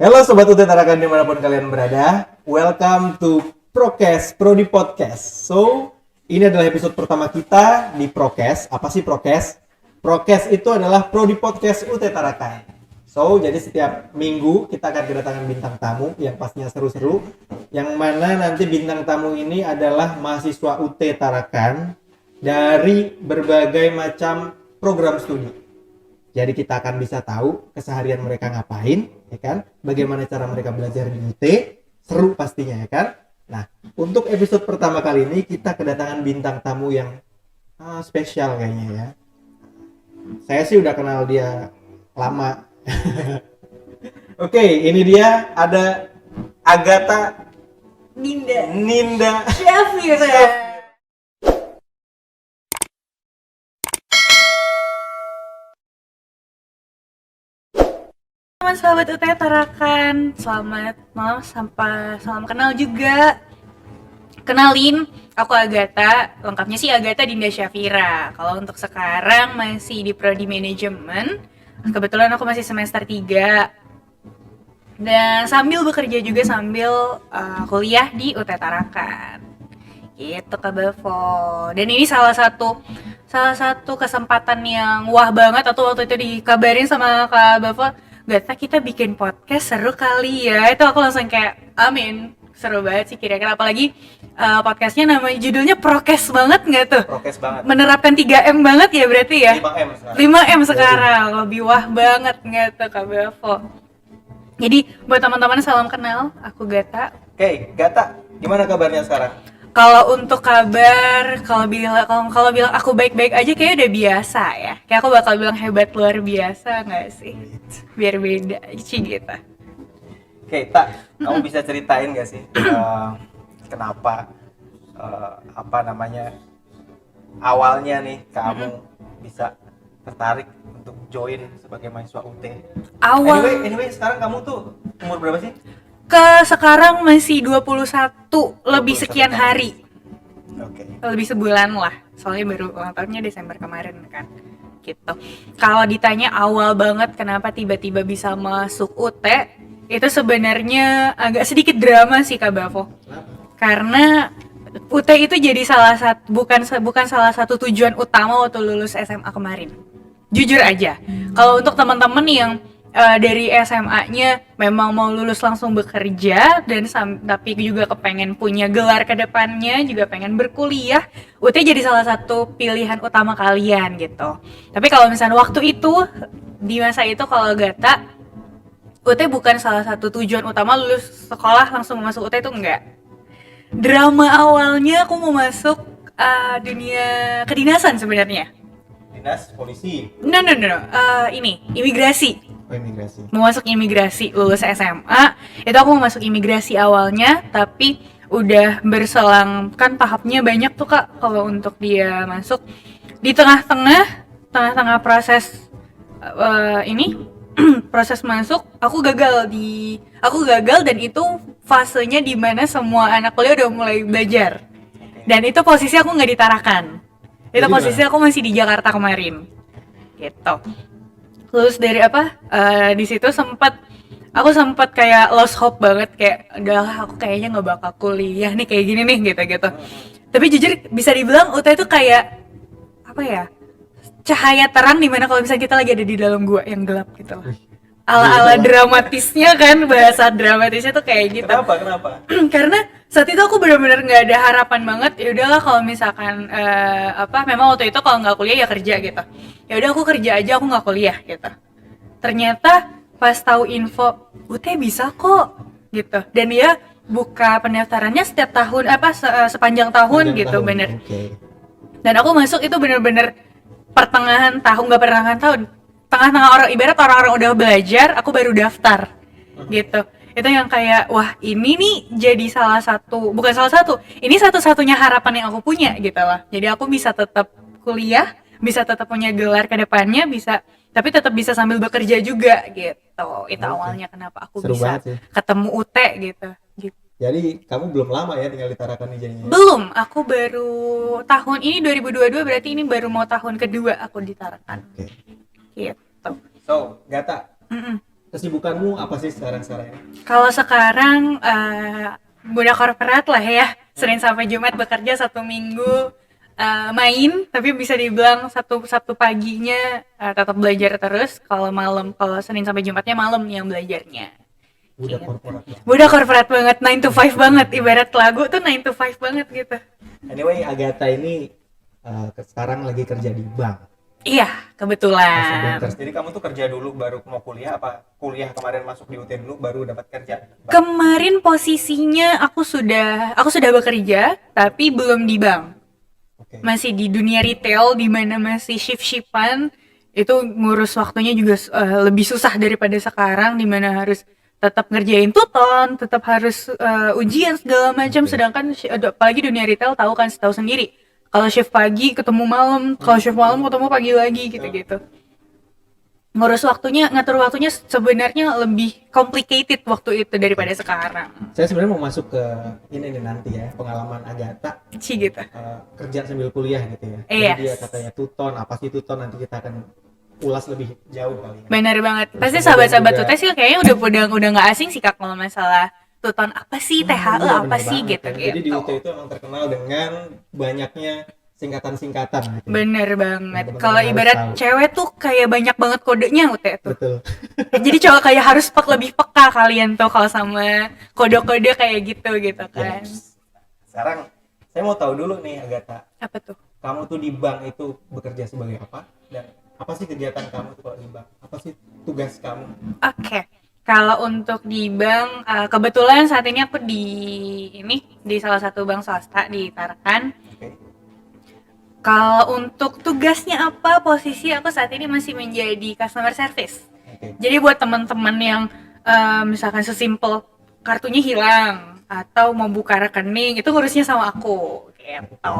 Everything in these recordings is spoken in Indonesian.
Halo Sobat UT Tarakan dimanapun kalian berada. Welcome to Prokes, Prodi Podcast. So, ini adalah episode pertama kita di Prokes. Apa sih Prokes? Prokes itu adalah Prodi Podcast UT Tarakan. So, jadi setiap minggu kita akan kedatangan bintang tamu yang pastinya seru-seru. Yang mana nanti bintang tamu ini adalah mahasiswa UT Tarakan dari berbagai macam program studi. Jadi kita akan bisa tahu keseharian mereka ngapain, ya kan? Bagaimana cara mereka belajar di UT, seru pastinya, ya kan? Nah, untuk episode pertama kali ini kita kedatangan bintang tamu yang spesial kayaknya ya. Saya sih udah kenal dia lama. Oke, ini dia ada Agatha Ninda Syafira. Teman sahabat UT Tarakan, selamat malam sampai salam kenal juga. Kenalin, aku Agatha, lengkapnya sih Agatha Dinda Syafira. Kalau untuk sekarang masih di Prodi Manajemen. Kebetulan aku masih semester 3. Dan sambil bekerja juga sambil kuliah di UT Tarakan. Gitu Kak Bavo. Dan ini salah satu kesempatan yang wah banget. Atau waktu itu dikabarin sama Kak Bavo, Gata kita bikin podcast seru kali ya. Itu aku langsung kayak amin, seru banget sih kira-kira. Apalagi podcastnya namanya judulnya Prokes banget nggak tuh? Prokes banget. Menerapkan 3M banget ya berarti ya? 5M sekarang. 5M sekarang. Lebih wah banget nggak tuh Kak Bavo? Jadi buat teman-teman salam kenal, aku Gata. Oke, Gata, gimana kabarnya sekarang? Kalau untuk kabar, kalau bilang aku baik-baik aja kayak udah biasa ya. Kayak aku bakal bilang hebat luar biasa nggak sih? Biar beda sih gitu. Oke, Tak, kamu bisa ceritain nggak sih kenapa awalnya nih kamu bisa tertarik untuk join sebagai mahasiswa UT? Anyway, sekarang kamu tuh umur berapa sih? Sekarang masih 21 lebih sekian hari. Oke. Lebih sebulan lah. Soalnya baru ulang tahunnya Desember kemarin kan. Gitu. Kalau ditanya awal banget kenapa tiba-tiba bisa masuk UT, itu sebenarnya agak sedikit drama sih Kak Bavo. Karena UT itu jadi bukan salah satu tujuan utama waktu lulus SMA kemarin. Jujur aja. Kalau untuk teman-teman yang dari SMA-nya memang mau lulus langsung bekerja tapi juga kepengen punya gelar ke depannya, juga pengen berkuliah, UT jadi salah satu pilihan utama kalian gitu. Tapi kalau misalnya waktu itu, di masa itu kalau Gata, UT bukan salah satu tujuan utama lulus sekolah langsung masuk UT itu enggak. Drama awalnya aku mau masuk dunia kedinasan sebenarnya. Dinas polisi. No. Ini imigrasi. Imigrasi. Mau masuk imigrasi lulus SMA, itu aku mau masuk imigrasi awalnya, tapi udah berselang kan tahapnya banyak tuh Kak kalau untuk dia masuk. Di tengah-tengah proses proses masuk, aku gagal dan itu fasenya di mana semua anak kuliah udah mulai belajar. Dan itu posisi aku nggak di Tarakan. Itu posisi aku masih di Jakarta kemarin. Gitu. Terus dari di situ aku sempat kayak lost hope banget, kayak udahlah aku kayaknya nggak bakal kuliah nih kayak gini nih gitu. Tapi jujur bisa dibilang UT itu kayak cahaya terang dimana kalau misalnya kita lagi ada di dalam gua yang gelap gitu lah. Ala dramatisnya kan, bahasa dramatisnya tuh kayak gitu. Kenapa? Karena saat itu aku benar-benar nggak ada harapan banget. Ya udahlah kalau misalkan memang waktu itu kalau nggak kuliah ya kerja gitu. Ya udah aku kerja aja, aku nggak kuliah gitu. Ternyata pas tahu info UT bisa kok gitu, dan dia buka pendaftarannya setiap tahun sepanjang tahun gitu, bener. Okay. Dan aku masuk itu bener-bener pertengahan tahun, tengah-tengah orang udah belajar, aku baru daftar gitu. Itu yang kayak wah ini nih jadi ini satu-satunya harapan yang aku punya gitu lah. Jadi aku bisa tetap kuliah, bisa tetap punya gelar ke depannya, tapi tetap bisa sambil bekerja juga gitu. Itu awalnya kenapa aku seru bisa ketemu UT gitu. Jadi kamu belum lama ya tinggal di Tarakan nih jadinya? Belum, aku baru tahun ini 2022, berarti ini baru mau tahun kedua aku di Tarakan. Oke. Gitu. So, Gata, kesibukanmu apa sih sekarang ini? Kalau sekarang udah korporat lah ya. Senin sampai Jumat bekerja, satu minggu main, tapi bisa dibilang satu paginya tetap belajar terus. Kalau Senin sampai Jumatnya malam yang belajarnya. Udah Gitu. korporat ya. Udah korporat banget, 9 to 5 banget. Ibarat lagu tuh 9 to 5 banget gitu. Anyway, Agatha ini sekarang lagi kerja di bank. Iya, kebetulan. Jadi kamu tuh kerja dulu baru mau kuliah, apa kuliah kemarin masuk di UT dulu baru dapat kerja? Kemarin posisinya aku sudah bekerja, tapi belum di bank. Oke. Masih di dunia retail, di mana masih shift-shiftan. Itu ngurus waktunya juga lebih susah daripada sekarang, di mana harus tetap ngerjain tuton, tetap harus ujian segala macam. Sedangkan apalagi dunia retail tahu kan, tahu sendiri. Kalau shift pagi ketemu malam, kalau shift malam ketemu pagi lagi gitu-gitu. Ngatur waktunya sebenarnya lebih complicated waktu itu daripada sekarang. Saya sebenarnya mau masuk ke ini nih nanti ya, pengalaman Agatha Sih gitu. kerja sambil kuliah gitu ya. Yes. Jadi dia katanya tuton, apa sih tuton, nanti kita akan ulas lebih jauh kali ya. Benar banget. Pasti Terus sahabat-sahabat juga- tuh sih kayaknya udah nggak asing sih Kak kalau masalah tuton apa sih, THE Iya, apa benar sih banget gitu ya. gitu. Jadi di UT itu emang terkenal dengan banyaknya singkatan-singkatan gitu. Bener banget. Teman-teman Kalau harus ibarat tahu. cewek tuh kayak banyak banget kodenya UT tuh. Betul. Jadi cowok kayak harus lebih peka kalian tuh kalau sama kode-kode kayak gitu kan. Yes. Sekarang saya mau tahu dulu nih Agatha, Apa tuh? kamu tuh di bank itu bekerja sebagai apa? Dan apa sih kegiatan kamu tuh kalau di bank? Apa sih tugas kamu? Oke. Kalau untuk di bank, kebetulan saat ini aku di salah satu bank swasta di Tarakan. Oke. Kalau untuk tugasnya apa, posisi aku saat ini masih menjadi customer service. Oke. Jadi buat teman-teman yang misalkan sesimpel kartunya hilang atau mau buka rekening, itu ngurusnya sama aku gitu.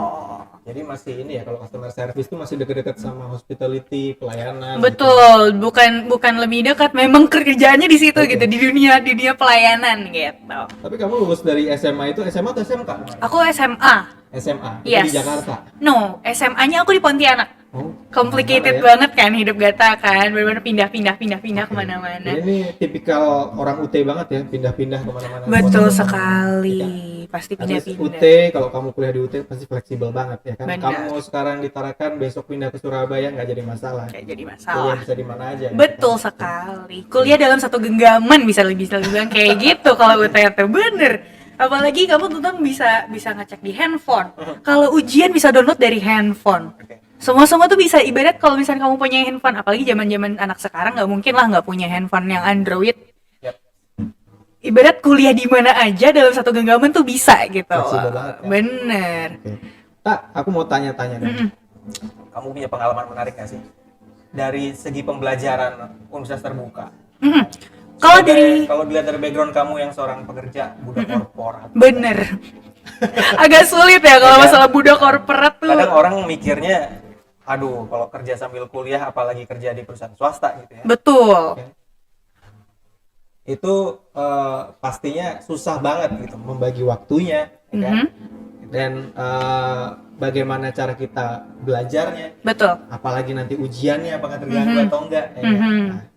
Jadi masih ini ya, kalau customer service tuh masih deket-deket sama hospitality, pelayanan. Betul, bukan lebih dekat, memang kerjaannya di situ Oke. gitu, di dunia pelayanan gitu. Tapi kamu lulus dari SMA itu SMA atau SMK? Aku SMA. SMA. Itu Yes. di Jakarta. No, SMA-nya aku di Pontianak. Oh. Complicated mana ya? banget kan hidup Gata kan, benar-benar pindah kemana-mana. Jadi ini tipikal orang UT banget ya, pindah-pindah kemana-mana. Betul Kota-kota. sekali, pasti Habis pindah-pindah. UT, kalau kamu kuliah di UT pasti fleksibel banget ya kan. Benar. Kamu sekarang di Tarakan, besok pindah ke Surabaya nggak jadi masalah. Kayak jadi Kuliah masalah. bisa di mana aja. Betul gitu kan. sekali. Kuliah dalam satu genggaman bisa bilang kayak gitu kalau UTT bener. Apalagi kamu tuh bisa ngecek di handphone. Kalau ujian bisa download dari handphone. Oke. Semua tuh bisa, ibarat kalau misalnya kamu punya handphone, apalagi zaman anak sekarang nggak mungkin lah nggak punya handphone yang Android. Yap. Ibarat kuliah di mana aja dalam satu genggaman tuh bisa gitu. Fleksibel banget ya. Bener. Oke. Tak, aku mau tanya-tanya dong. Mm-mm. Kamu punya pengalaman menarik nggak sih? Dari segi pembelajaran universitas terbuka. Mm-mm. Kalau Kalau dilihat dari background kamu yang seorang pekerja budak korporat. bener. Agak sulit ya kalau Ya kan? masalah budak korporat tuh. Kadang orang mikirnya, aduh, kalau kerja sambil kuliah, apalagi kerja di perusahaan swasta gitu ya. Betul. Itu pastinya susah banget gitu membagi waktunya, ya kan? Dan bagaimana cara kita belajarnya, Betul. apalagi nanti ujiannya apakah terganggu atau enggak, ya kan?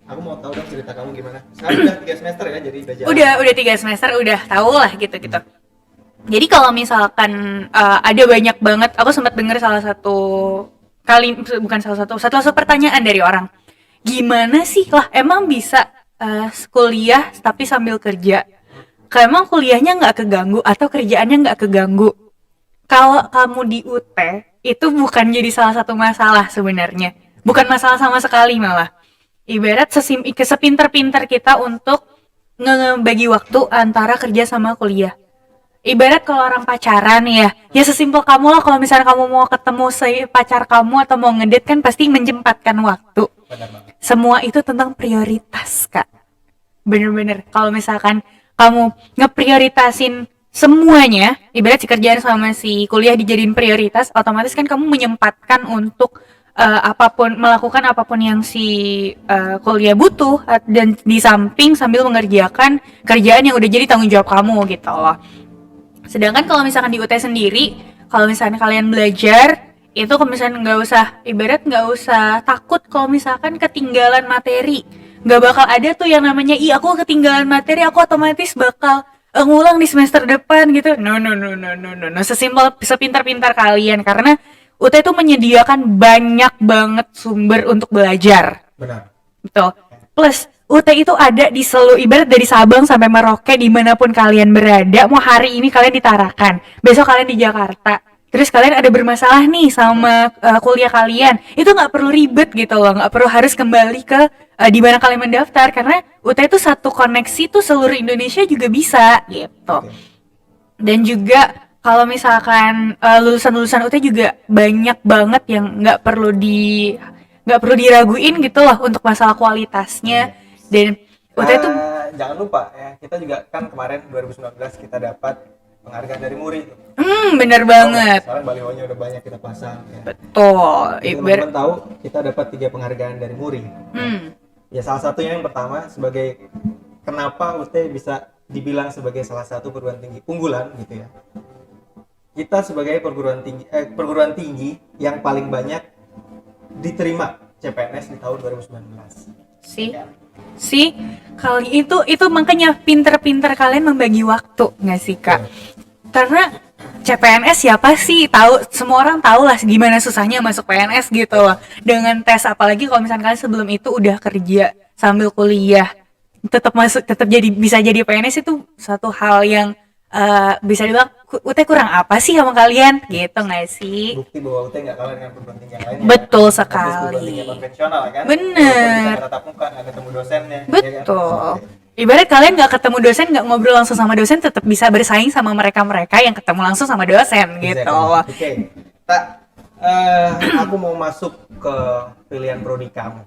Nah, aku mau tahu dong cerita kamu gimana. Sekarang udah 3 semester ya, jadi udah jalan. Udah 3 semester udah tahu lah gitu. Jadi kalau misalkan ada banyak banget, aku sempat dengar salah satu pertanyaan dari orang. Gimana sih lah emang bisa kuliah tapi sambil kerja? Kayak emang kuliahnya nggak keganggu atau kerjaannya nggak keganggu? Kalau kamu di UT itu bukan jadi salah satu masalah sebenarnya. Bukan masalah sama sekali malah. Ibarat sepinter-pinter kita untuk ngebagi waktu antara kerja sama kuliah. Ibarat kalau orang pacaran ya sesimpel kamu lah, kalau misalnya kamu mau ketemu pacar kamu atau mau ngedate kan pasti menyempatkan waktu. Benar banget. Semua itu tentang prioritas, Kak. Bener-bener kalau misalkan kamu ngeprioritasin semuanya, ibarat si kerjaan sama si kuliah dijadiin prioritas, otomatis kan kamu menyempatkan untuk melakukan apapun yang si kuliah butuh, dan di samping sambil mengerjakan kerjaan yang udah jadi tanggung jawab kamu gitu loh. Sedangkan kalau misalkan di UT sendiri, kalau misalkan kalian belajar, itu kalau misalkan nggak usah takut kalau misalkan ketinggalan materi. nggak bakal ada tuh yang namanya aku ketinggalan materi, aku otomatis bakal ngulang di semester depan gitu. No no no no no no, no. Sesimpel sepintar-pintar kalian, karena UT itu menyediakan banyak banget sumber untuk belajar. Benar. Betul. Plus UT itu ada di seluruh, ibarat dari Sabang sampai Merauke, dimanapun kalian berada. Mau hari ini kalian di Tarakan, besok kalian di Jakarta, terus kalian ada bermasalah nih sama kuliah kalian, itu nggak perlu ribet gitu loh, nggak perlu harus kembali ke di mana kalian mendaftar, karena UT itu satu koneksi tuh seluruh Indonesia juga bisa gitu. Dan juga kalau misalkan lulusan-lulusan UT juga banyak banget yang nggak perlu diraguin gitu loh untuk masalah kualitasnya. Dan UT itu jangan lupa ya, kita juga kan kemarin 2019 kita dapat penghargaan dari MURI. Bener banget. Sekarang balihonya udah banyak kita pasang ya. Betul. Teman-teman tahu kita dapat 3 penghargaan dari MURI. Ya salah satunya yang pertama sebagai kenapa UT bisa dibilang sebagai salah satu perguruan tinggi unggulan gitu ya. Kita sebagai perguruan tinggi yang paling banyak diterima CPNS di tahun 2019. Sih, kali itu makanya pinter-pinter kalian membagi waktu, nggak sih Kak? Karena CPNS siapa sih tahu, semua orang tahu lah gimana susahnya masuk PNS gitu loh. Dengan tes, apalagi kalau misalnya kalian sebelum itu udah kerja sambil kuliah, tetap bisa jadi PNS, itu satu hal yang bisa dibilang UT kurang apa sih sama kalian gitu nggak sih? Bukti bahwa UT nggak kalah dengan perguruan tinggi yang lainnya. Betul ya. sekali. Perguruan tinggi konvensional kan. Bener. Bisa tatap muka, nggak ketemu dosennya. Betul. Ya kan? Ibarat kalian nggak ketemu dosen, nggak ngobrol langsung sama dosen, tetap bisa bersaing sama mereka yang ketemu langsung sama dosen gitu. Oke. Aku mau masuk ke pilihan prodi kamu,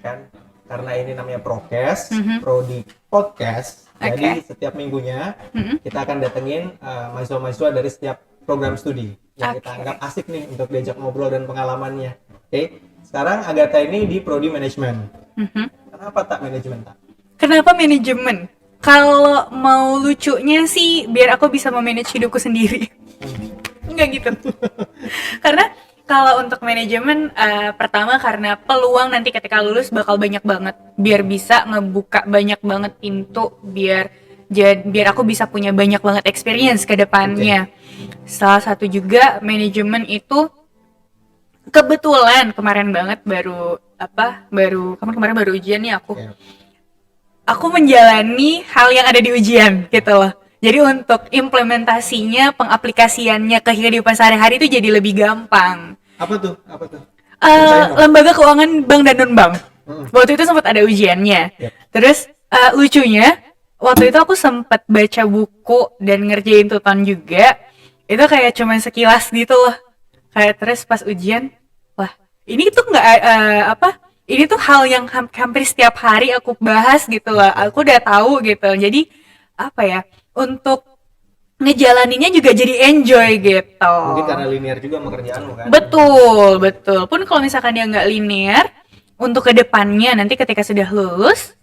kan? Karena ini namanya Prokes, Prodi Podcast. Jadi setiap minggunya kita akan datengin mahasiswa-mahasiswa dari setiap program studi yang kita anggap asik nih untuk diajak ngobrol dan pengalamannya. Oke. Sekarang Agatha ini di Prodi Manajemen. Kenapa tak manajemen tak? Kenapa manajemen? Kalau mau lucunya sih biar aku bisa memanage hidupku sendiri. Enggak gitu. Karena kalau untuk manajemen, pertama karena peluang nanti ketika lulus bakal banyak banget, biar bisa ngebuka banyak banget pintu, biar aku bisa punya banyak banget experience ke depannya. Salah satu juga manajemen itu kebetulan kemarin baru ujian nih aku. Aku menjalani hal yang ada di ujian gitu loh. Jadi untuk implementasinya, pengaplikasiannya ke kehidupan sehari-hari itu jadi lebih gampang. Apa tuh? Lembaga keuangan bank dan non-bank. Waktu itu sempat ada ujiannya. Terus lucunya, waktu itu aku sempat baca buku dan ngerjain tuton juga. Itu kayak cuman sekilas gitu loh. Kayak terus pas ujian, wah ini tuh ini tuh hal yang hampir setiap hari aku bahas gitu loh. Aku udah tahu gitu. Jadi untuk ngejalaninnya juga jadi enjoy gitu. Mungkin karena linear juga sama kerjaanmu kan? Betul. Pun kalau misalkan dia nggak linear, untuk kedepannya nanti ketika sudah lulus,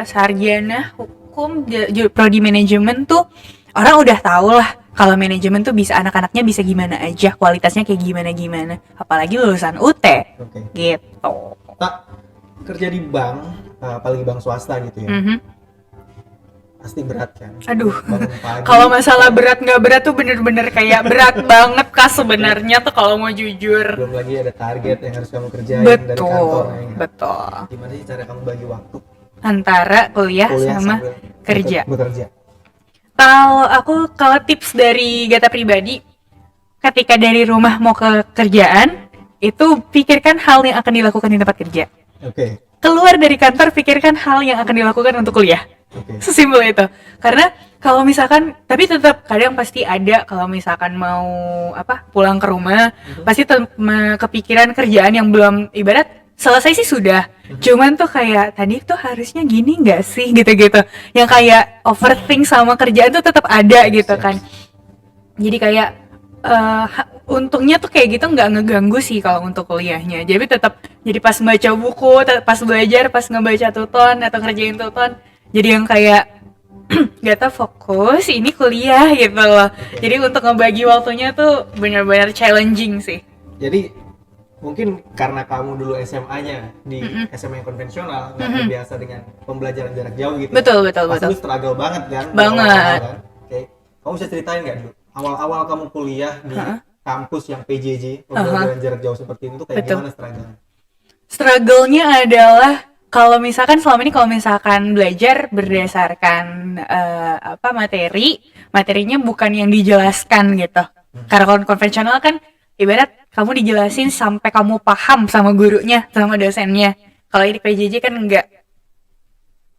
sarjana hukum, prodi manajemen tuh orang udah tahu lah kalau manajemen tuh bisa, anak-anaknya bisa gimana aja, kualitasnya kayak gimana. Apalagi lulusan UT, gitu. Tak, kerja di bank, apalagi bank swasta gitu ya. Pasti berat kan? Aduh, kalau masalah berat nggak berat tuh bener-bener kayak berat banget Kak sebenarnya tuh kalau mau jujur. Belum lagi ada target yang harus kamu kerjain dari kantornya. Betul. Gimana sih cara kamu bagi waktu antara kuliah sama kerja? Bekerja. Kalau tips dari Gata pribadi, ketika dari rumah mau ke kerjaan, itu pikirkan hal yang akan dilakukan di tempat kerja. Keluar dari kantor, pikirkan hal yang akan dilakukan untuk kuliah. Sesimpel itu. Karena kalau misalkan, tapi tetap kadang pasti ada, kalau misalkan mau pulang ke rumah, pasti kepikiran kerjaan yang belum, ibarat selesai sih sudah, cuman tuh kayak tadi tuh harusnya gini nggak sih gitu-gitu, yang kayak overthink sama kerjaan tuh tetap ada gitu kan. Jadi kayak untungnya tuh kayak gitu nggak ngeganggu sih kalau untuk kuliahnya. Jadi pas baca buku, pas belajar, pas ngebaca tuton atau ngerjain tuton, jadi yang kayak gak tau fokus, ini kuliah gitu loh. Jadi untuk ngebagi waktunya tuh benar-benar challenging sih. Jadi mungkin karena kamu dulu SMA-nya di SMA yang konvensional, nggak terbiasa dengan pembelajaran jarak jauh gitu. Betul. Pasti lu struggle banget kan? Banget. Awal-awal kan? Oke. Kamu bisa ceritain nggak dulu? Awal-awal kamu kuliah di kampus yang PJJ, pembelajaran jarak jauh seperti itu kayak gimana struggle? Struggle-nya adalah kalau misalkan belajar berdasarkan materinya bukan yang dijelaskan gitu. Karena kalau konvensional kan ibarat kamu dijelasin sampai kamu paham sama gurunya, sama dosennya. Kalau di PJJ kan enggak.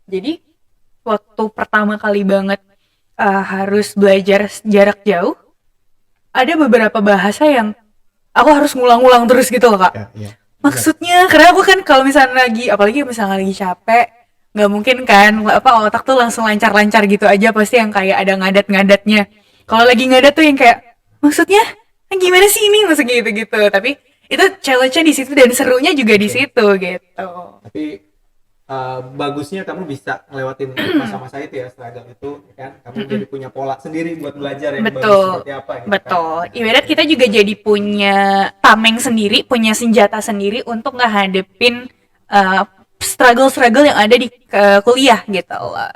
Jadi waktu pertama kali banget harus belajar jarak jauh, ada beberapa bahasa yang aku harus ngulang-ngulang terus gitu loh, Kak. Iya. Maksudnya karena aku kan kalau misalnya apalagi misalnya lagi capek, nggak mungkin kan otak tuh langsung lancar-lancar gitu aja, pasti yang kayak ada ngadat-ngadatnya. Kalau lagi ngadat tuh yang kayak maksudnya gimana sih ini, maksudnya gitu-gitu. Tapi itu challenge-nya di situ dan serunya juga di situ gitu. Tapi bagusnya kamu bisa ngelewatin masa-masa itu ya, struggle itu ya kan, kamu jadi punya pola sendiri buat belajar yang bagus seperti apa gitu. Betul. Ibarat kita juga jadi punya tameng sendiri, punya senjata sendiri untuk ngehadepin struggle yang ada di kuliah gitu lah.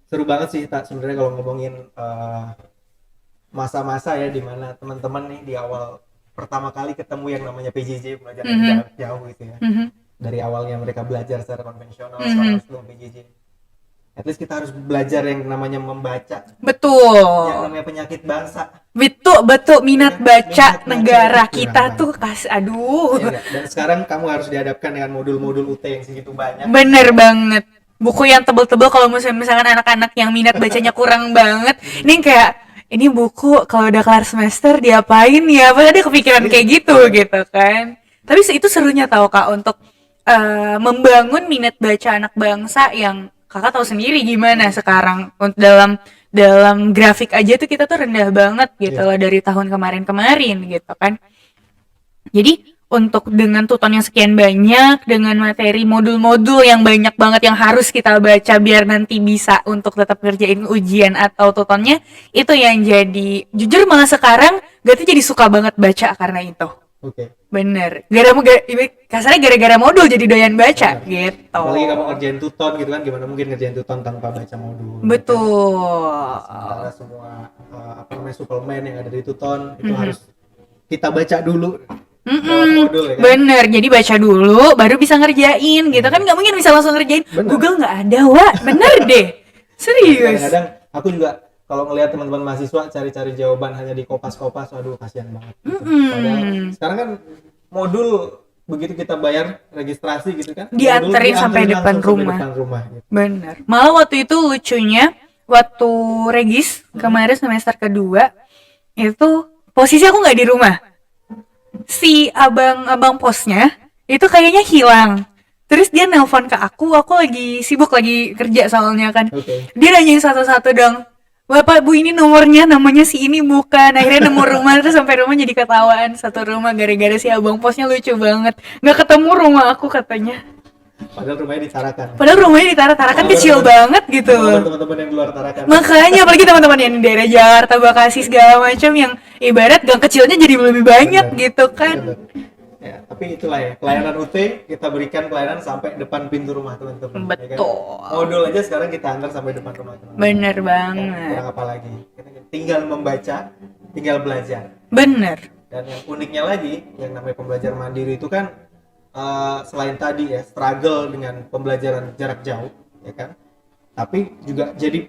Seru banget sih tak sebenarnya kalau ngomongin masa-masa ya dimana teman-teman nih di awal pertama kali ketemu yang namanya PJJ, pembelajaran jarak jauh gitu ya. Dari awalnya mereka belajar secara konvensional sekarang sebelum PJJ. At least kita harus belajar yang namanya membaca. Betul. Yang namanya penyakit bangsa. Betul minat baca minat negara baca kita tuh aduh. Ya, dan sekarang kamu harus dihadapkan dengan modul-modul UT yang segitu banyak. Bener banget. Buku yang tebel-tebel kalau misalkan anak-anak yang minat bacanya kurang banget. Ini buku kalau udah kelar semester diapain ya? Padahal ada kepikiran kayak gitu kan. Tapi itu serunya tau Kak untuk membangun minat baca anak bangsa yang Kakak tahu sendiri gimana sekarang dalam grafik aja tuh kita tuh rendah banget gitu loh dari tahun kemarin gitu kan. Jadi untuk dengan tuton yang sekian banyak, dengan materi modul-modul yang banyak banget yang harus kita baca biar nanti bisa untuk tetap ngerjain ujian atau tutonnya, itu yang jadi jujur malah sekarang Gati jadi suka banget baca karena itu. Oke. Bener. Kasarnya gara-gara modul jadi doyan baca gitu. Apalagi kamu ngerjain tuton gitu kan, gimana mungkin ngerjain tuton tanpa baca modul? Betul. Sementara semua suplemen yang ada di tuton itu harus kita baca dulu. Modul, ya kan? Bener, jadi baca dulu baru bisa ngerjain gitu kan, nggak mungkin bisa langsung ngerjain. Bener. Google nggak ada, Wak. Bener deh. Serius. Kadang-kadang aku juga kalau ngelihat teman-teman mahasiswa cari-cari jawaban hanya di kopas-kopas, waduh kasihan banget. Gitu. Padahal sekarang kan modul begitu kita bayar registrasi gitu kan, dianterin sampai depan rumah gitu. Bener. Malah waktu itu lucunya, waktu regis kemarin semester kedua itu posisi aku nggak di rumah. Si abang posnya itu kayaknya hilang. Terus dia nelpon ke aku lagi sibuk lagi kerja soalnya kan. Dia nanyain satu-satu dong. Bapak Bu ini nomornya, namanya si ini bukan. Akhirnya nemu rumah, terus sampai rumah jadi ketawaan satu rumah gara-gara si abang posnya lucu banget. Nggak ketemu rumah aku katanya. Padahal rumahnya di Tarakan. Tarakan kecil banget gitu. Teman-teman yang di luar Tarakan. Makanya apalagi teman-teman yang di daerah Jakarta, Bekasi segala macam yang ibarat gang kecilnya jadi lebih banyak gitu kan. Ya, tapi itulah ya, pelayanan UT kita berikan pelayanan sampai depan pintu rumah teman-teman. Betul. Ya kan? Modul aja sekarang kita antar sampai depan rumah teman-teman. Bener banget. Kurang apa lagi? Kita tinggal membaca, tinggal belajar. Bener. Dan yang uniknya lagi, yang namanya pembelajaran mandiri itu kan selain tadi ya struggle dengan pembelajaran jarak jauh, ya kan? Tapi juga jadi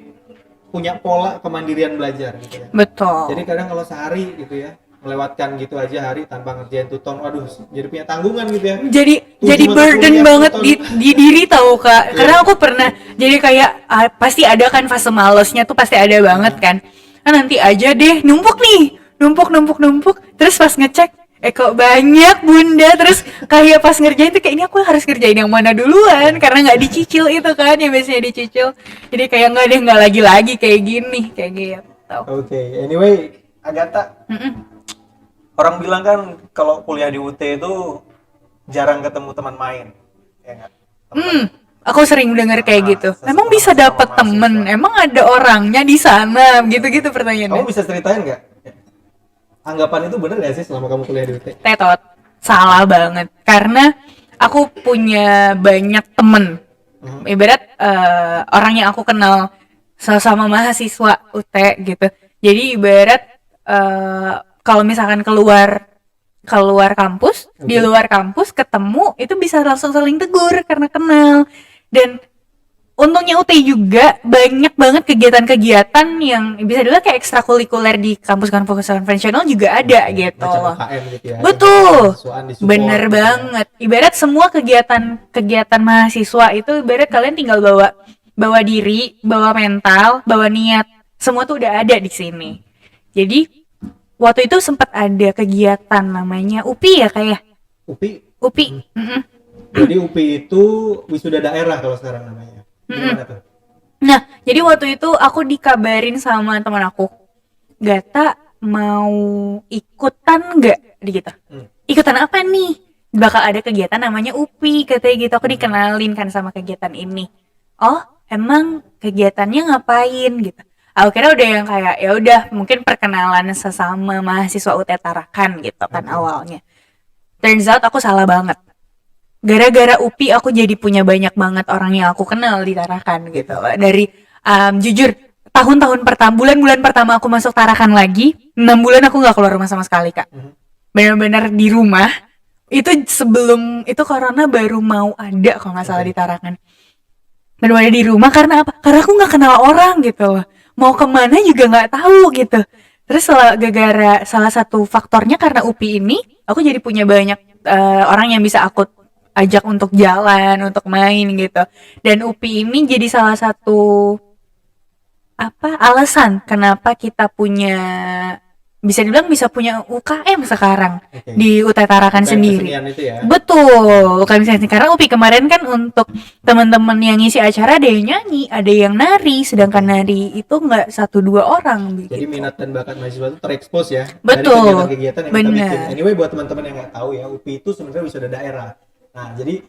punya pola kemandirian belajar gitu ya. Betul. Jadi kadang kalau sehari gitu ya melewatkan gitu aja hari tanpa ngerjain tuton, waduh jadi punya tanggungan gitu ya. Jadi burden banget di diri tahu Kak. Karena aku pernah jadi kayak pasti ada kan fase malesnya tuh pasti ada banget kan. Nah, nanti aja deh numpuk terus pas ngecek kok banyak bunda, terus kayak pas ngerjain tuh kayak ini aku harus ngerjain yang mana duluan karena nggak dicicil itu kan yang biasanya dicicil. Jadi kayak nggak lagi kayak gini kayak gitu. Oke, anyway Agatha. Orang bilang kan kalau kuliah di UT itu jarang ketemu teman main, ya nggak? Aku sering dengar kayak gitu. Emang bisa dapat temen? Emang ada orangnya di sana? Gitu-gitu pertanyaannya. Kamu bisa ceritain nggak? Anggapan itu bener nggak sih selama kamu kuliah di UT? Tetot. salah banget karena aku punya banyak temen ibarat orang yang aku kenal sama mahasiswa UT gitu. Jadi ibarat kalau misalkan keluar kampus, di luar kampus ketemu itu bisa langsung saling tegur karena kenal. Dan untungnya UT juga banyak banget kegiatan-kegiatan yang bisa dibilang kayak ekstrakurikuler di kampus-kampus konvensional juga ada gitu loh. Gitu ya, betul, bener gitu banget. Ibarat semua kegiatan mahasiswa itu ibarat kalian tinggal bawa diri, bawa mental, bawa niat, semua tuh udah ada di sini. Jadi waktu itu sempat ada kegiatan namanya UPI ya kayak. UPI. Jadi UPI itu wisuda daerah kalau sekarang namanya. Gimana tuh? Nah, jadi waktu itu aku dikabarin sama teman aku, Gata mau ikutan nggak di gitu? Ikutan apa nih? Bakal ada kegiatan namanya UPI katanya gitu. Aku dikenalin kan sama kegiatan ini. Oh, emang kegiatannya ngapain gitu? Aku kira udah yang kayak ya udah mungkin perkenalan sesama mahasiswa UT Tarakan gitu kan awalnya. Turns out aku salah banget. Gara-gara UPI aku jadi punya banyak banget orang yang aku kenal di Tarakan gitu. Dari jujur tahun-tahun pertama, bulan-bulan pertama aku masuk Tarakan lagi, 6 bulan aku nggak keluar rumah sama sekali Kak. Benar-benar di rumah. Itu sebelum itu corona baru mau ada kalau nggak salah di Tarakan. Benar-benar di rumah karena apa? Karena aku nggak kenal orang gitu loh. Mau kemana juga nggak tahu gitu. Terus gara-gara salah satu faktornya karena UPI ini, aku jadi punya banyak orang yang bisa aku ajak untuk jalan, untuk main gitu. Dan UPI ini jadi salah satu alasan kenapa kita bisa punya UKM sekarang di UT Tarakan sendiri. Itu ya? Betul, UKM kesenian. Karena UPI kemarin kan untuk teman-teman yang ngisi acara ada yang nyanyi, ada yang nari, sedangkan nari itu nggak 1-2 orang. Begitu. Jadi minat dan bakat mahasiswa itu terekspos ya. Betul. Dari kegiatan-kegiatan yang kita bikin. Anyway, buat teman-teman yang nggak tahu ya, UPI itu sebenarnya wisuda daerah. Nah, jadi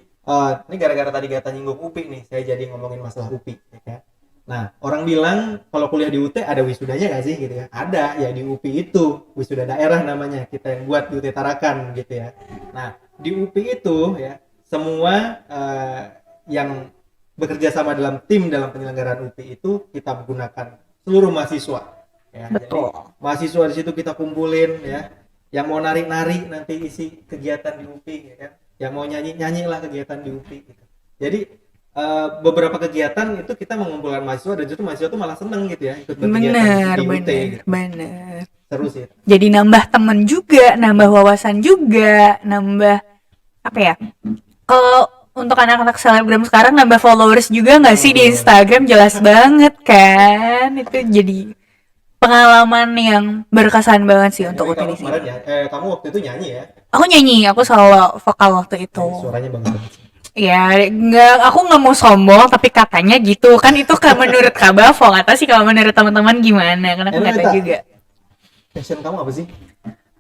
ini gara-gara tadi Gata nyinggung UPI nih, saya jadi ngomongin masalah UPI ya. Nah, orang bilang kalau kuliah di UT ada wisudanya nggak sih gitu ya? Ada, ya di UPI itu wisuda daerah namanya, kita yang buat di UT Tarakan gitu ya. Nah, di UPI itu ya semua yang bekerja sama dalam tim dalam penyelenggaraan UPI itu kita menggunakan seluruh mahasiswa. Ya. Betul. Jadi, mahasiswa di situ kita kumpulin ya. Yang mau nari-nari nanti isi kegiatan di UPI ya kan. Yang mau nyanyi lah kegiatan di UPI gitu. Jadi beberapa kegiatan itu kita mengumpulkan mahasiswa dan justru mahasiswa tuh malah seneng gitu ya ikut berkegiatan di UT gitu. Bener. Seru sih. Jadi nambah temen juga, nambah wawasan juga, nambah apa ya? Kalau untuk anak-anak selebgram sekarang nambah followers juga nggak sih di Instagram? Jelas banget kan, itu jadi pengalaman yang berkesan banget sih untuk UT di sini. Kamu waktu itu nyanyi ya? Aku nyanyi, aku solo vokal waktu itu. Suaranya bagus banget. Ya, aku nggak mau sombong, tapi katanya gitu kan itu kan menurut Kak Bavo, nggak tahu sih kalau menurut teman-teman gimana, karena aku nggak tahu juga. Passion kamu apa sih?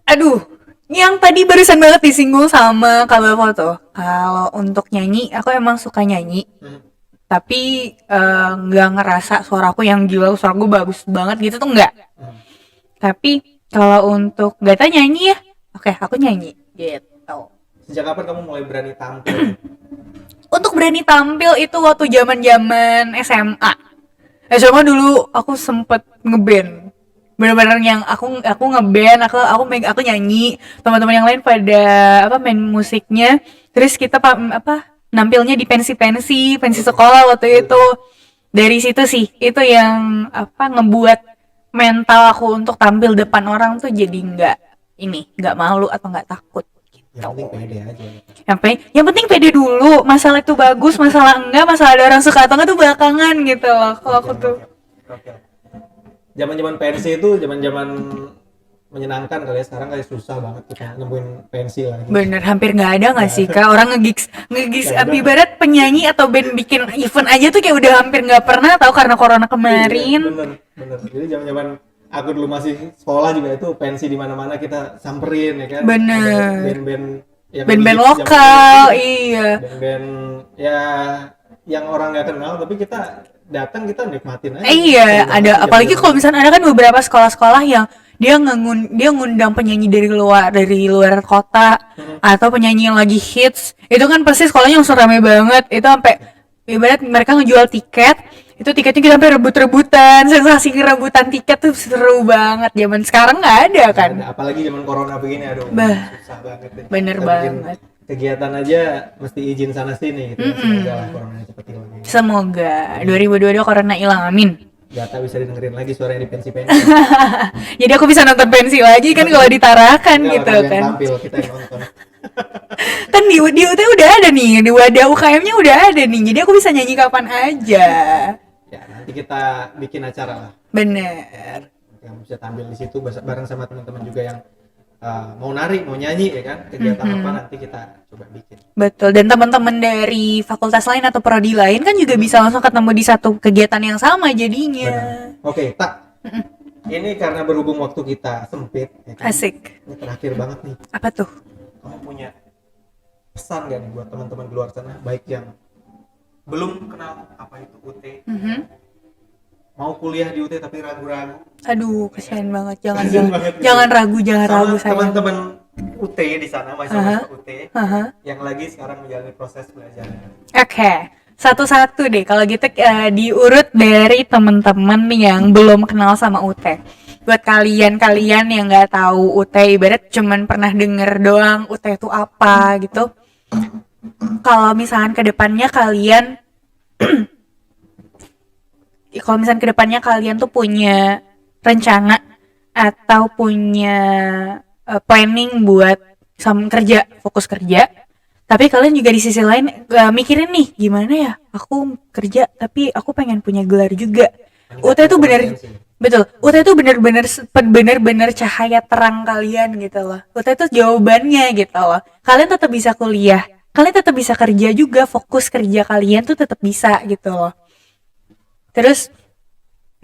Aduh, yang tadi barusan banget disinggung sama Kak Bavo tuh. Kalau untuk nyanyi, aku emang suka nyanyi, tapi nggak ngerasa suaraku yang gila, suaraku bagus banget gitu tuh nggak. Tapi kalau untuk Gata nyanyi ya, oke, aku nyanyi gitu. Sejak kapan kamu mulai berani tampil? Untuk berani tampil itu waktu zaman SMA. SMA dulu aku sempet ngeband. Benar-benar yang aku ngeband, aku nyanyi, teman-teman yang lain pada main musiknya. Terus kita nampilnya di pensi sekolah waktu itu. Dari situ sih itu yang ngebuat mental aku untuk tampil depan orang tuh jadi nggak malu atau nggak takut. Yang penting pede aja. Yang penting pede dulu. Masalah itu bagus, masalah enggak, masalah ada orang suka atau enggak tuh belakangan gitu loh. Kalau aku tuh. Zaman-zaman pensi itu zaman-zaman menyenangkan kali ya. Sekarang kayak susah banget kita nemuin pensi lagi. Bener, hampir nggak ada nggak sih Kak? Orang nge-gigs ibarat penyanyi atau band bikin event aja tuh kayak udah hampir nggak pernah tahu karena corona kemarin. Bener. Jadi zaman-zaman aku dulu masih sekolah juga itu pensi di mana-mana kita samperin ya kan. Bener. Band-band lokal, iya. Band-band ya yang orang nggak kenal tapi kita datang kita nikmatin aja. Iya, ada apalagi kalau misalnya ada kan beberapa sekolah-sekolah dia ngundang penyanyi dari luar kota atau penyanyi yang lagi hits. Itu kan pasti sekolahnya langsung rame banget. Itu sampai ibarat mereka ngejual tiket, itu tiketnya kita sampai rebut-rebutan. Sensasi rebutan tiket tuh seru banget. Zaman sekarang nggak ada kan. Ada, apalagi zaman corona begini, aduh Bah, susah banget deh. bener Kita bikin banget. kegiatan aja mesti izin sana sini gitu. Semoga lah corona cepet hilang. Semoga 2022 corona hilang, amin. Data bisa didengerin lagi suara yang di pensi-pensi. Jadi aku bisa nonton pensi lagi kan kalau ditarakan Enggak gitu lah, kalian kan. tampil, kita yang nonton. Kan di UT udah ada nih, di wadah UKM-nya udah ada nih. Jadi aku bisa nyanyi kapan aja. Ya, nanti kita bikin acara lah. Bener. Yang bisa tampil di situ bareng sama teman-teman juga yang mau nari, mau nyanyi ya kan. Kegiatan apa nanti kita coba bikin. Betul. Dan teman-teman dari fakultas lain atau prodi lain kan juga bisa langsung ketemu di satu kegiatan yang sama jadinya. Benar. Oke, Tak. Ini karena berhubung waktu kita sempit, ya kan? Asik. Ini terakhir banget nih. Apa tuh? Kamu punya pesan gak nih buat teman-teman di luar sana, baik yang belum kenal apa itu UT, mau kuliah di UT tapi ragu-ragu, Aduh, kasihan banget. Jangan Kasihan banget gitu. jangan ragu, jangan sama ragu sayang. teman-teman UT di sana, mahasiswa UT yang lagi sekarang menjalani proses belajar. Oke. Satu-satu deh kalau gitu, diurut dari teman-teman yang belum kenal sama UT. Buat kalian yang nggak tahu UT, ibarat cuman pernah denger doang UT itu apa gitu. Kalau misalkan kedepannya kalian tuh punya rencana atau punya planning buat kerja, fokus kerja, tapi kalian juga di sisi lain mikirin nih, gimana ya aku kerja tapi aku pengen punya gelar juga. UT itu betul, UT itu bener-bener cahaya terang kalian gitu loh. UT itu jawabannya gitu loh. Kalian tetap bisa kuliah, kalian tetap bisa kerja juga, fokus kerja kalian tuh tetap bisa gitu loh. Terus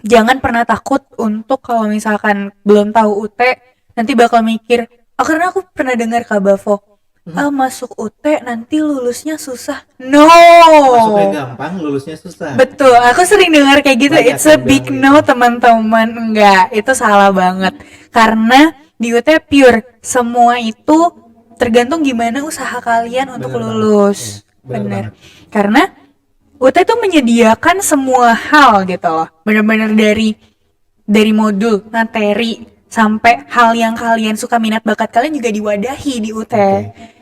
jangan pernah takut untuk kalau misalkan belum tahu UT nanti bakal mikir, karena aku pernah dengar Kak Bavo, masuk UT nanti lulusnya susah. No. Masuknya gampang, lulusnya susah. Betul, aku sering dengar kayak gitu. Banyak It's a yang big bilang no teman-teman. Enggak, itu salah banget. Karena di UT pure, semua itu tergantung gimana usaha kalian untuk Bener lulus. banget. Bener Bener. banget. Karena UT itu menyediakan semua hal gitu loh. Bener-bener dari modul, materi, sampai hal yang kalian suka, minat bakat kalian juga diwadahi di UT.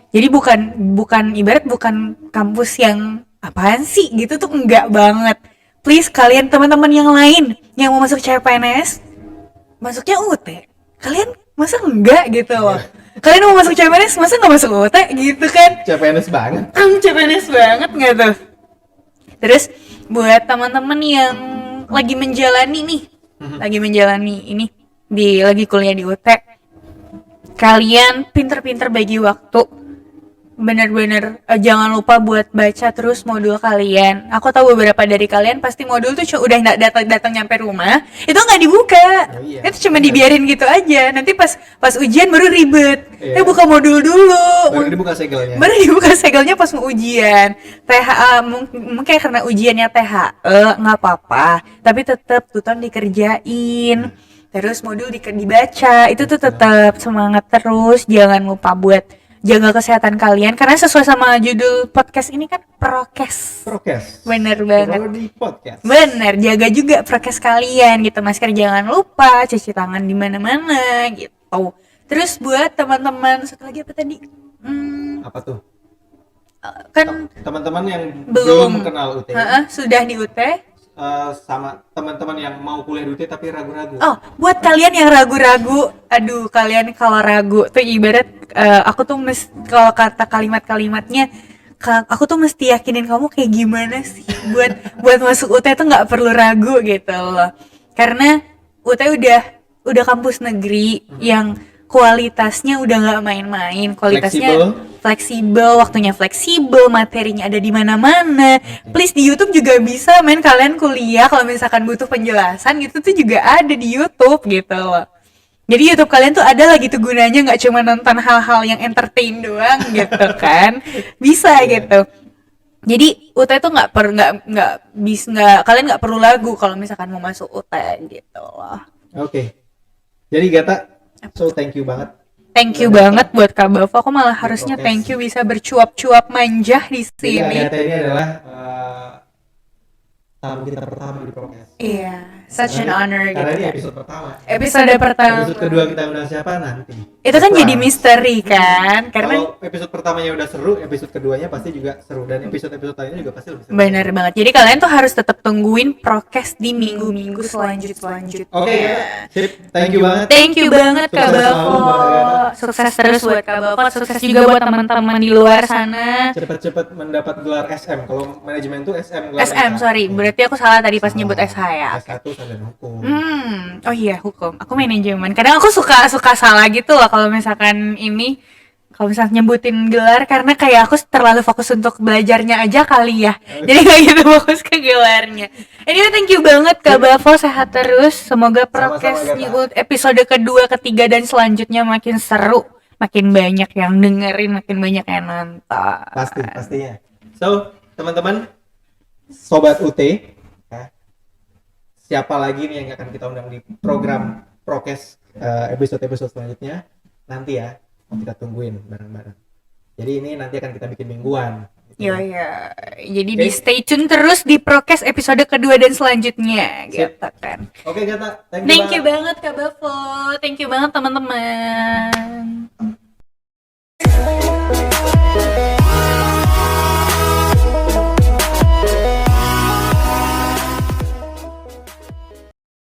Jadi bukan ibarat bukan kampus yang apaan sih gitu tuh, enggak banget. Please kalian teman-teman yang lain yang mau masuk CPNS, masuknya UT. Kalian masa enggak gitu loh. Kalian mau masuk CPNS masa enggak masuk UT gitu kan? CPNS banget. CPNS banget enggak tuh? Terus buat teman-teman yang lagi menjalani ini lagi kuliah di UT, kalian pinter-pinter bagi waktu. Bener-bener jangan lupa buat baca terus modul kalian. Aku tahu beberapa dari kalian pasti modul tuh udah datang nyampe rumah itu nggak dibuka. Itu cuma dibiarin gitu aja. Nanti pas ujian baru ribet. Buka modul dulu. Baru dibuka segelnya. Baru dibuka segelnya pas mau ujian. Mungkin karena ujiannya THE nggak apa-apa, tapi tetap tuton dikerjain. Terus modul dibaca. Itu tuh tetap semangat terus. Jangan lupa buat jaga kesehatan kalian, karena sesuai sama judul podcast ini kan prokes. Bener banget. Prodi podcast. Bener, jaga juga prokes kalian gitu. Masker jangan lupa, cuci tangan di mana-mana gitu. Terus buat teman-teman, satu lagi apa tadi? Apa tuh? Kan teman-teman yang belum kenal UT. Sudah di UT. Sama teman-teman yang mau kuliah di UT tapi ragu-ragu. Oh, buat kalian yang ragu-ragu, aduh, kalian kalau ragu tuh ibarat aku tuh kalau kata kalimatnya, aku tuh mesti yakinin kamu kayak gimana sih buat masuk UT tuh nggak perlu ragu gitu loh. Karena UT udah kampus negeri yang kualitasnya udah nggak main-main, kualitasnya fleksibel, waktunya fleksibel, materinya ada di mana-mana. Please di YouTube juga bisa kalian kuliah kalau misalkan butuh penjelasan gitu tuh juga ada di YouTube gitu loh. Jadi YouTube kalian tuh ada lah gitu gunanya, nggak cuma nonton hal-hal yang entertain doang gitu kan, bisa gitu. Jadi UT tuh kalian nggak perlu ragu kalau misalkan mau masuk UT gitu loh. Oke. Jadi Gata, so thank you banget. Thank you banget buat Kak Bavo. Aku malah harusnya thank you bisa bercuap-cuap manja di Jadi sini. Agatha ini adalah tamu kita pertama di Prokes. Iya, such an honor Karena gitu ini kan. episode pertama. Episode pertama. Episode kedua kita undang siapa nanti? Itu kan jadi Surprise. misteri kan, karena Kalau episode pertamanya udah seru, episode keduanya pasti juga seru dan episode-episode lainnya juga pasti lebih seru. bener banget. Jadi kalian tuh harus tetap tungguin prokes di minggu-minggu selanjutnya. Oke, ya. Sip. Thank you banget. Thank you banget Kak Sukses selalu Bavo. buat Agatha. Sukses terus buat Kak Bavo. Sukses juga buat teman-teman di luar sana. Cepet-cepet mendapat gelar SM. Kalau manajemen tuh SM gelar SM, sorry. Berarti aku salah tadi pas nyebut SH ya. S1 sarjana hukum. Oh iya, hukum. Aku manajemen. Kadang aku suka salah gitu loh kalau misalkan kalau misalnya nyebutin gelar karena kayak aku terlalu fokus untuk belajarnya aja kali ya. Jadi nggak gitu fokus ke gelarnya. Anyway, thank you banget Kak Bavo, sehat terus. Semoga prokes Sama-sama, episode kedua, ketiga dan selanjutnya makin seru, makin banyak yang dengerin, makin banyak yang nonton. Pastinya. So, teman-teman, sobat UT, ya, siapa lagi nih yang akan kita undang di program Prokes episode-episode selanjutnya? Nanti ya, kita tungguin bareng-bareng. Jadi ini nanti akan kita bikin mingguan. Gitu. Ya. Jadi di stay tune terus di Prokes episode kedua dan selanjutnya, gitu kan. Oke, Gata. Thank you banget Kak Bavo. Thank you banget teman-teman.